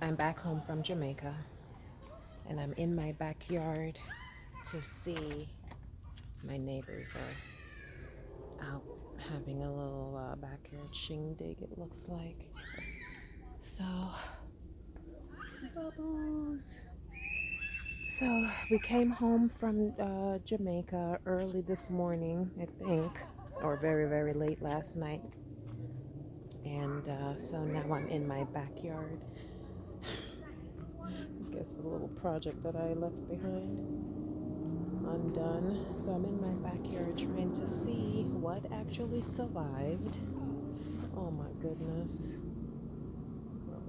I'm back home from Jamaica and I'm in my backyard to see my neighbors are out having a little backyard shindig, it looks like. So, bubbles. So, we came home from Jamaica early this morning, I think, or very, very late last night. And so now I'm in my backyard. I guess the little project that I left behind undone. So I'm in my backyard trying to see what actually survived. Oh my goodness.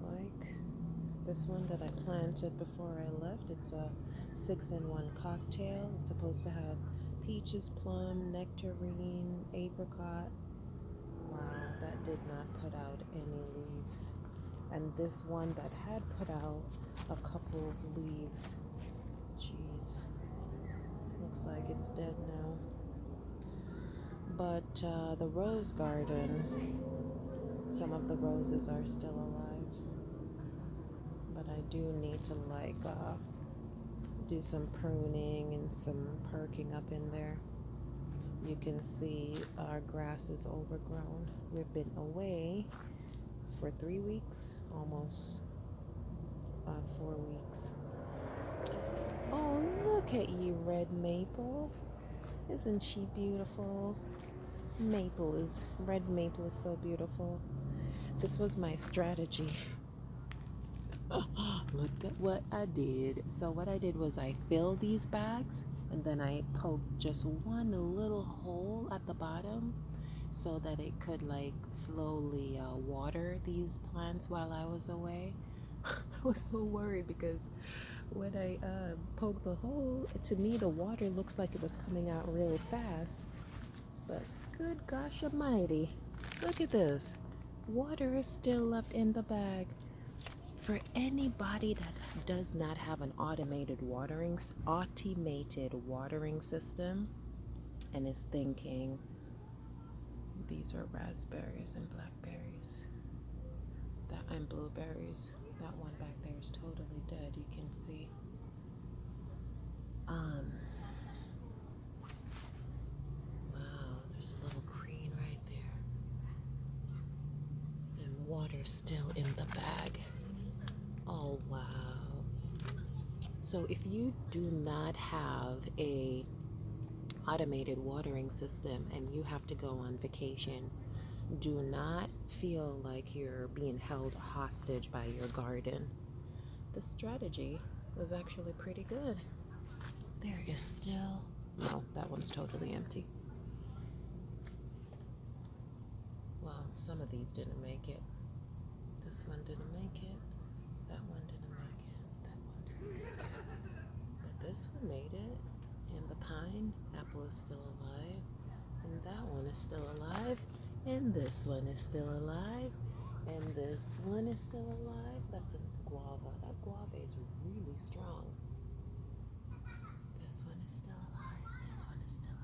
Like this one that I planted before I left. It's a 6-in-1 cocktail. It's supposed to have peaches, plum, nectarine, apricot. Wow, that did not put out any leaves. And this one that had put out a couple of leaves. Jeez. Looks like it's dead now. But the rose garden, some of the roses are still alive. But I do need to do some pruning and some perking up in there. You can see our grass is overgrown. We've been away for 3 weeks, almost 4 weeks. Oh, look at you, red maple. Isn't she beautiful? Red maple is so beautiful. This was my strategy. Look at what I did. So what I did was I filled these bags and then I poked just one little hole at the bottom so that it could slowly water these plants while I was away. I was so worried because when I poked the hole, to me the water looks like it was coming out really fast. But good gosh almighty, look at this. Water is still left in the bag. For anybody that does not have an automated watering system and is thinking these are raspberries and blackberries and blueberries, that one back there is totally dead, you can see. Wow, there's a little green right there and water still in the bag. Oh wow. So if you do not have a automated watering system and you have to go on vacation, do not feel like you're being held hostage by your garden. The strategy was actually pretty good. There is still, no, that one's totally empty. Well, some of these didn't make it. This one didn't make it. That one didn't make it. That one didn't make it. But this one made it. And the pine apple is still alive. And that one is still alive. And this one is still alive. And this one is still alive. That's a guava. That guava is really strong. This one is still alive. This one is still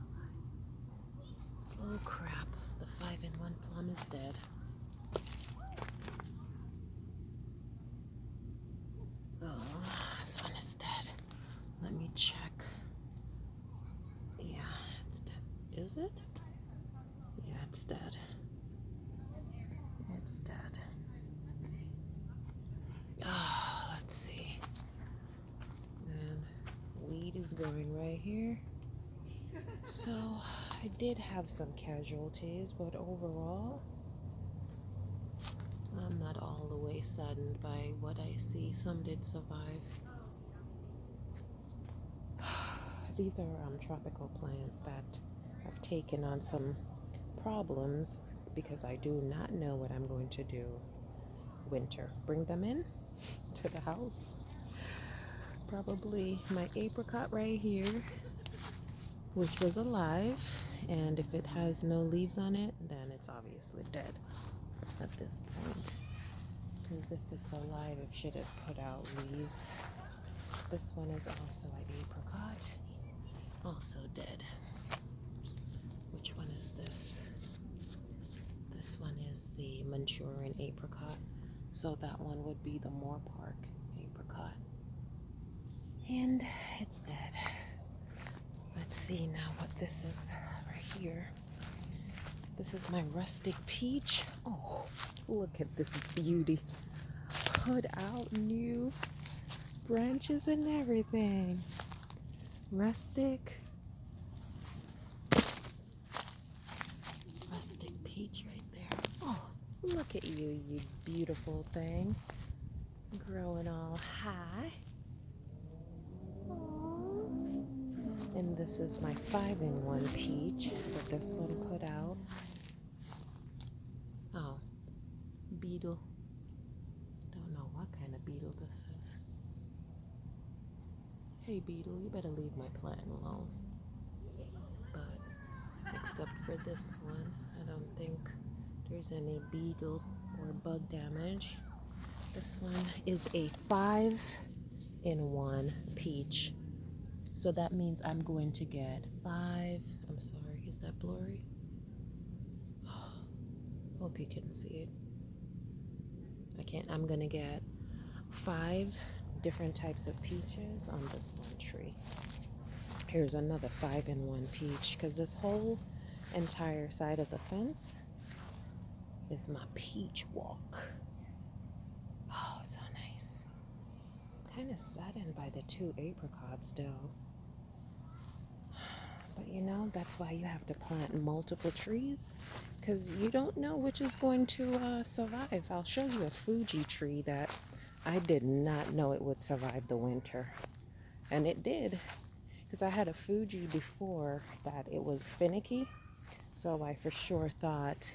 alive. Oh crap. The 5-in-1 plum is dead. Oh, this one is dead. Let me check. Yeah, it's dead. Is it? Yeah, it's dead. It's dead. Oh, let's see. And weed is growing right here. So I did have some casualties, but overall, I'm not all the way saddened by what I see. Some did survive. These are tropical plants that have taken on some problems because I do not know what I'm going to do winter. Bring them in to the house. Probably my apricot right here, which was alive, and if it has no leaves on it, then it's obviously dead at this point, because if it's alive it should have put out leaves. This one is also an apricot, also dead. Which one is this? This one is the Manchurian apricot. So that one would be the Moore Park apricot. And it's dead. Let's see now what this is right here. This is my rustic peach. Oh, look at this beauty. Put out new branches and everything. Rustic peach right there. Oh, look at you, you beautiful thing. Growing all high. Aww. And this is my 5-in-1 peach. So this one put out. Oh, beetle. Don't know what kind of beetle this is. Hey beetle, you better leave my plant alone. But except for this one, I don't think there's any beetle or bug damage. This one is a 5-in-1 peach. So that means I'm going to get 5. I'm sorry, is that blurry? Hope you can see it. I can't. I'm gonna get 5 different types of peaches on this one tree. Here's another 5-in-1 peach, because this whole entire side of the fence is my peach walk. Oh, so nice. Kind of saddened by the 2 apricots though. But you know, that's why you have to plant multiple trees, because you don't know which is going to survive. I'll show you a Fuji tree that I did not know it would survive the winter. And it did, because I had a Fuji before that it was finicky. So I for sure thought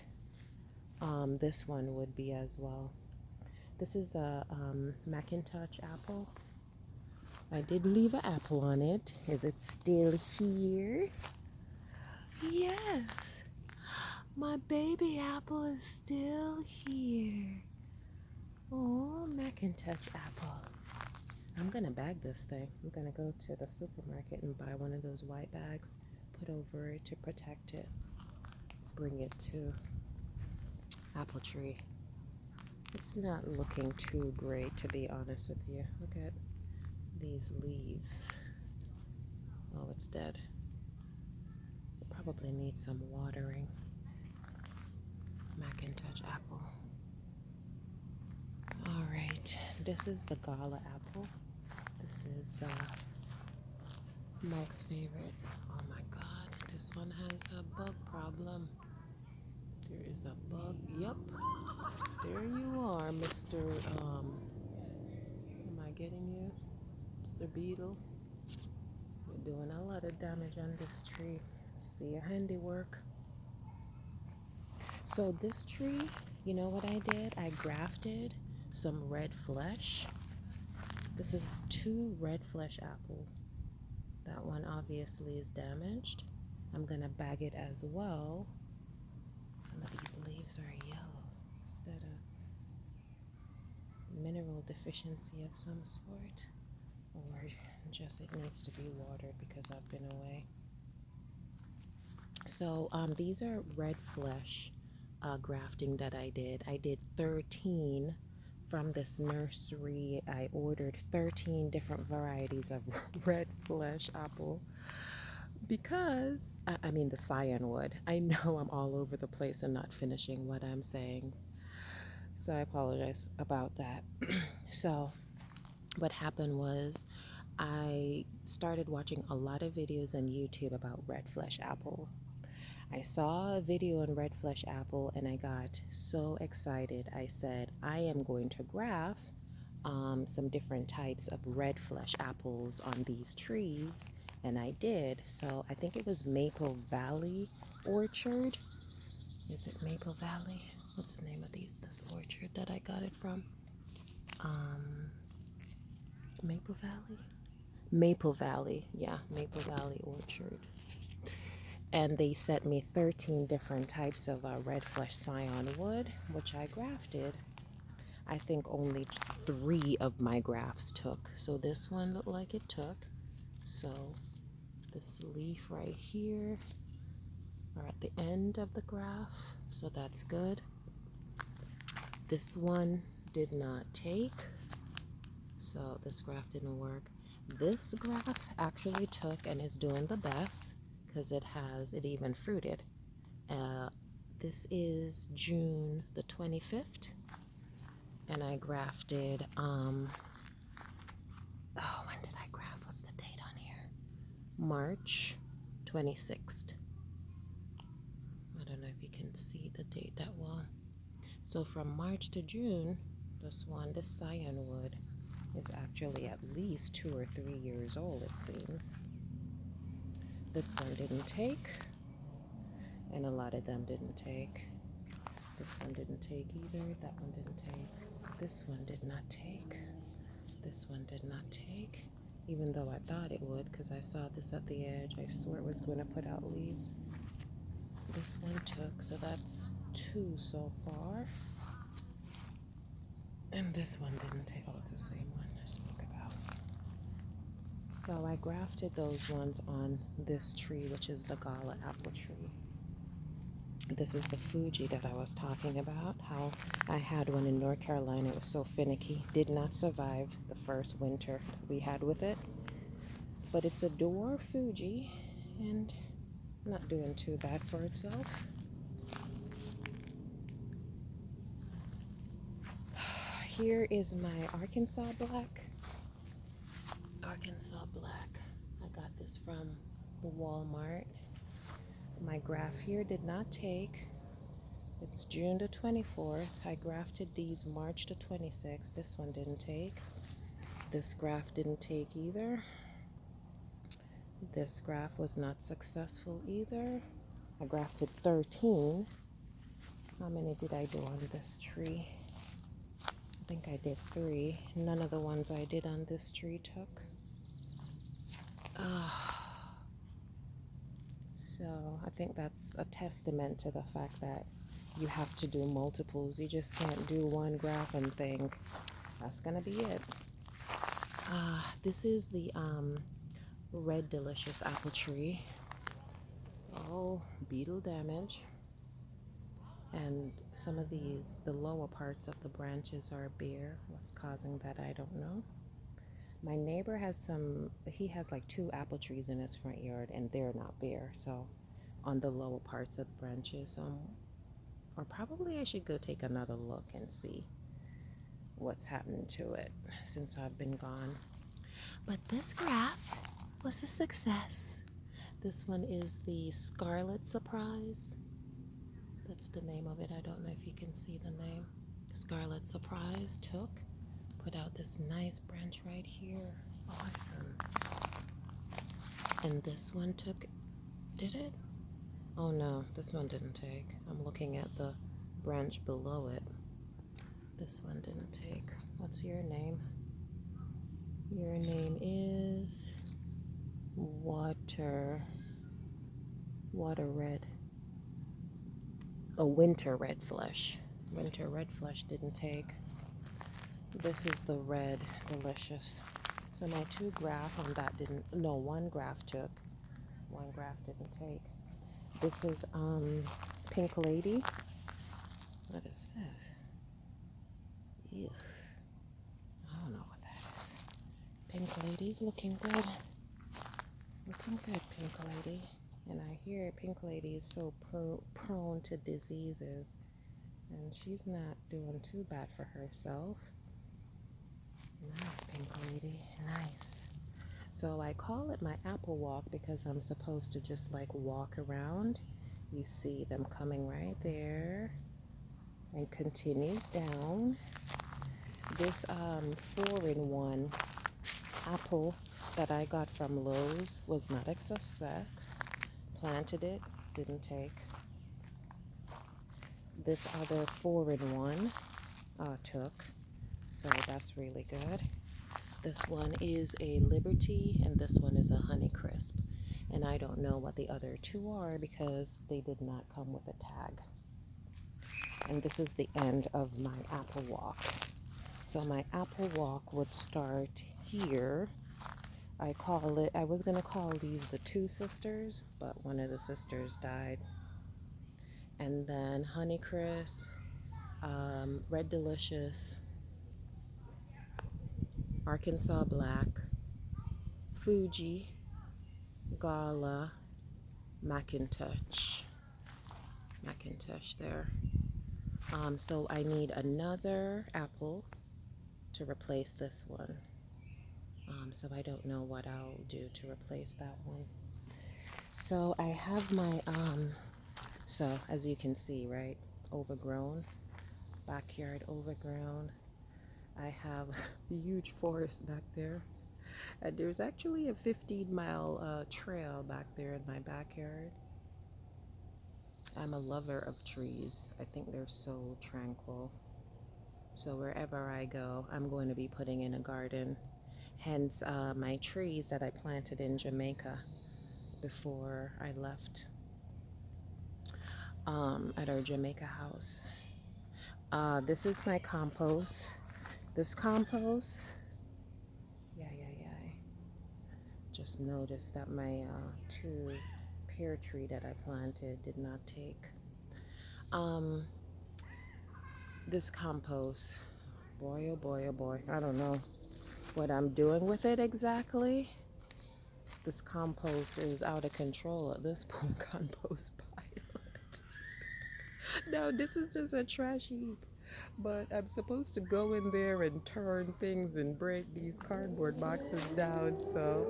this one would be as well. This is a Macintosh apple. I did leave an apple on it. Is it still here? Yes. My baby apple is still here. Oh, Macintosh apple. I'm gonna bag this thing. I'm gonna go to the supermarket and buy one of those white bags, put over it to protect it, bring it to apple tree. It's not looking too great, to be honest with you. Look at these leaves. Oh, it's dead. It probably needs some watering. Macintosh apple. All right, this is the Gala apple. This is Mike's favorite. Oh my God, this one has a bug problem. There is a bug. Yep, there you are, Mr. Am I getting you? Mr. Beetle. You're doing a lot of damage on this tree. See your handiwork. So this tree, you know what I did? I grafted some red flesh. This is 2 red flesh apple. That one obviously is damaged. I'm gonna bag it as well. Some of these leaves are yellow. Is that a mineral deficiency of some sort? Or just it needs to be watered because I've been away. So these are red flesh grafting that I did. I did 13 from this nursery. I ordered 13 different varieties of red flesh apple because, I mean the cyanwood. I know I'm all over the place and not finishing what I'm saying. So I apologize about that. So what happened was I started watching a lot of videos on YouTube about red flesh apple. I saw a video on red flesh apple and I got so excited. I said, I am going to graft some different types of red flesh apples on these trees. And I did. So I think it was Maple Valley Orchard. Is it Maple Valley? What's the name of this orchard that I got it from? Maple Valley? Maple Valley. Yeah, Maple Valley Orchard. And they sent me 13 different types of red flesh scion wood, which I grafted. I think only 3 of my grafts took. So this one looked like it took. So this leaf right here are at the end of the graft. So that's good. This one did not take, so this graft didn't work. This graft actually took and is doing the best because it even fruited. This is June the 25th, and I grafted, when did I graft? What's the date on here? March 26th. I don't know if you can see the date that well. So from March to June, this cyanwood, is actually at least 2 or 3 years old, it seems. This one didn't take, and a lot of them didn't take. This one didn't take either. That one didn't take. This one did not take. This one did not take, even though I thought it would because I saw this at the edge. I swore it was going to put out leaves. This one took, so that's 2 so far. And this one didn't take. Oh, it's the same one I spoke about. So I grafted those ones on this tree, which is the Gala apple tree. This is the Fuji that I was talking about, how I had one in North Carolina. It was so finicky. Did not survive the first winter we had with it. But it's a dwarf Fuji and not doing too bad for itself. Here is my Arkansas Black. Arkansas Black. I got this from Walmart. My graft here did not take. It's June the 24th. I grafted these March the 26th. This one didn't take. This graft didn't take either. This graft was not successful either. I grafted 13. How many did I do on this tree? I think I did 3. None of the ones I did on this tree took. So I think that's a testament to the fact that you have to do multiples. You just can't do one graft and think that's gonna be it. This is the Red Delicious apple tree. Oh, beetle damage. And some of these, the lower parts of the branches are bare. What's causing that, I don't know. My neighbor he has like 2 apple trees in his front yard and they're not bare. So on the lower parts of the branches, or probably I should go take another look and see what's happening to it since I've been gone. But this graft was a success. This one is the Scarlet Surprise. That's the name of it. I don't know if you can see the name. Scarlet Surprise took, put out this nice branch right here. Awesome. And this one took, did it? Oh no, this one didn't take. I'm looking at the branch below it. This one didn't take. What's your name? Your name is Water Red. Oh, Winter Red Flesh. Winter Red Flesh didn't take. This is the Red Delicious. So my 2 graft on that didn't, no, 1 graft took. 1 graft didn't take. This is Pink Lady. What is this? Ew. I don't know what that is. Pink Lady's looking good. Looking good, Pink Lady. And I hear Pink Lady is so prone to diseases. And she's not doing too bad for herself. Nice, Pink Lady. Nice. So I call it my apple walk because I'm supposed to just like walk around. You see them coming right there. And continues down. This 4-in-1 apple that I got from Lowe's was not a success. Planted it, didn't take. This other 4-in-1 took, so that's really good. This one is a Liberty and this one is a Honeycrisp. And I don't know what the other 2 are because they did not come with a tag. And this is the end of my apple walk. So my apple walk would start here. I was gonna call these the 2 sisters, but one of the sisters died. And then Honeycrisp, Red Delicious, Arkansas Black, Fuji, Gala, Macintosh. Macintosh there. So I need another apple to replace this one. So I don't know what I'll do to replace that one. So I have my, so as you can see, right, overgrown, backyard overgrown. I have a huge forest back there. And there's actually a 15-mile trail back there in my backyard. I'm a lover of trees. I think they're so tranquil. So wherever I go, I'm going to be putting in a garden. Hence my trees that I planted in Jamaica before I left at our Jamaica house. This is my compost. This compost, yeah. Just noticed that my two pear tree that I planted did not take. This compost, boy, oh boy, oh boy. I don't know what I'm doing with it exactly. This compost is out of control at this point. Compost pilot. No, this is just a trash heap. But I'm supposed to go in there and turn things and break these cardboard boxes down so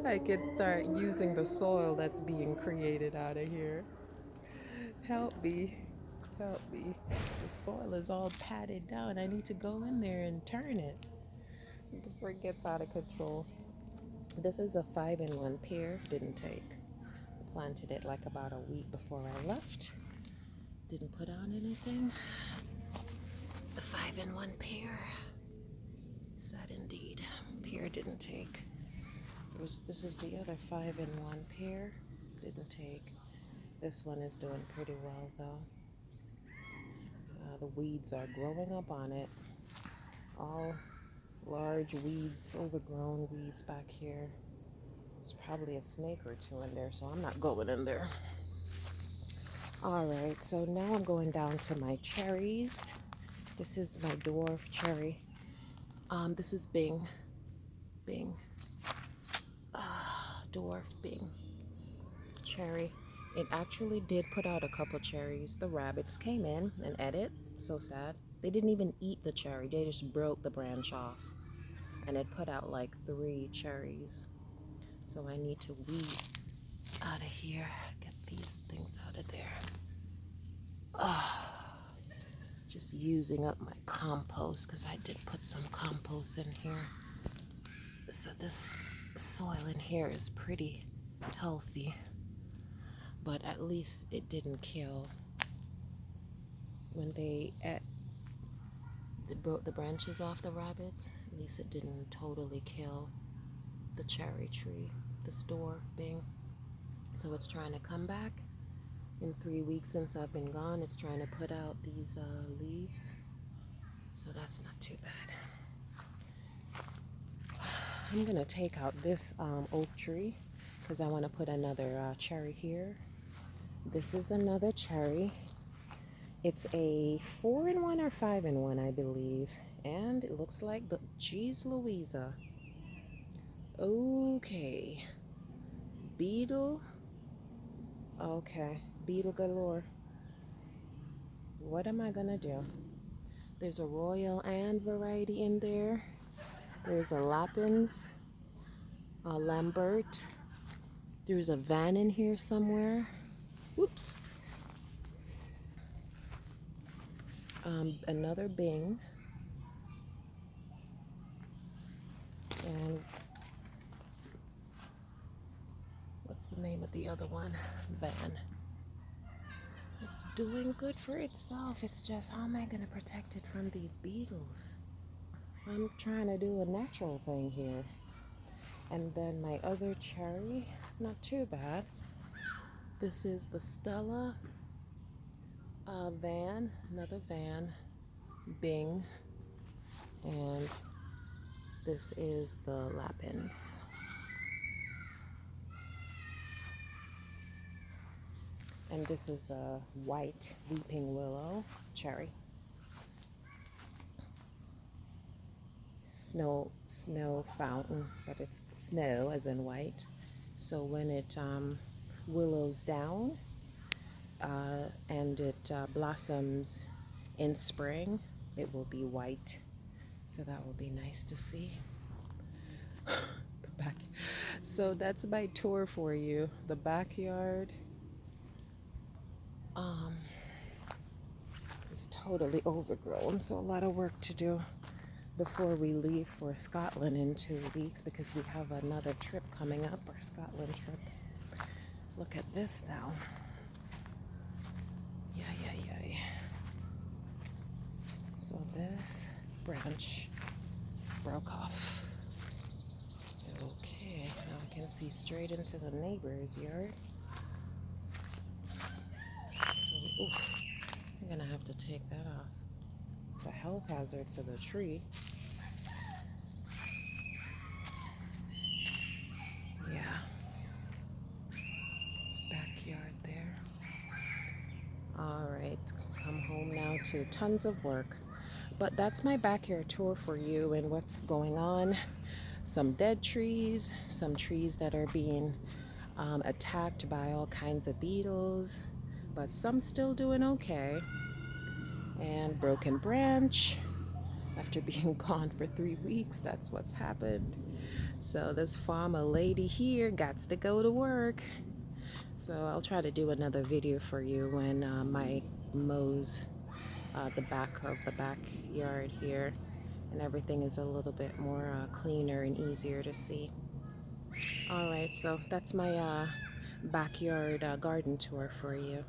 I can start using the soil that's being created out of here. Help me. Help me. The soil is all patted down. I need to go in there and turn it before it gets out of control. This is a 5-in-1 pear. Didn't take. I planted it like about a week before I left. Didn't put on anything. The 5-in-1 pear. Sad indeed. Pear didn't take. This is the other 5-in-1 pear. Didn't take. This one is doing pretty well though. The weeds are growing up on it. All large weeds, overgrown weeds back here. There's probably a snake or two in there, so I'm not going in there. Alright, so now I'm going down to my cherries. This is my dwarf cherry. This is Bing. Dwarf Bing cherry. It actually did put out a couple cherries. The rabbits came in and ate it. So sad. They didn't even eat the cherry. They just broke the branch off. And it put out like 3 cherries. So I need to weed out of here. Get these things out of there. Just using up my compost because I did put some compost in here. So this soil in here is pretty healthy. But at least it didn't kill. When they broke the branches off the rabbits, at least it didn't totally kill the cherry tree, this dwarf Bing. So it's trying to come back. In 3 weeks since I've been gone, it's trying to put out these leaves. So that's not too bad. I'm gonna take out this oak tree because I want to put another cherry here. This is another cherry. It's a 4-in-1 or 5-in-1, I believe. And it looks like the Geez Louisa. Okay. Beetle. Okay. Beetle galore. What am I gonna do? There's a Royal Anne variety in there. There's a Lapins. A Lambert. There's a Van in here somewhere. Whoops. Another Bing. And what's the name of the other one? Van. It's doing good for itself. It's just, how am I going to protect it from these beetles? I'm trying to do a natural thing here. And then my other cherry, not too bad. This is the Stella Van, another Van, Bing, and this is the Lapins. And this is a white weeping willow cherry. snow fountain, but it's snow as in white. So when it willows down and it blossoms in spring, it will be white. So that will be nice to see. The back. So that's my tour for you. The backyard is totally overgrown, so a lot of work to do before we leave for Scotland in 2 weeks because we have another trip coming up, our Scotland trip. Look at this now. Yeah. So this branch broke off. Okay, now I can see straight into the neighbor's yard. So, I'm gonna have to take that off. It's a health hazard for the tree. Yeah. Backyard there. All right, come home now to tons of work. But that's my backyard tour for you and what's going on. Some dead trees, some trees that are being attacked by all kinds of beetles, but some still doing okay. And broken branch after being gone for 3 weeks. That's what's happened. So this farmer lady here got to go to work. So I'll try to do another video for you when my mows the back of the backyard here and everything is a little bit more cleaner and easier to see. All right, so that's my backyard garden tour for you.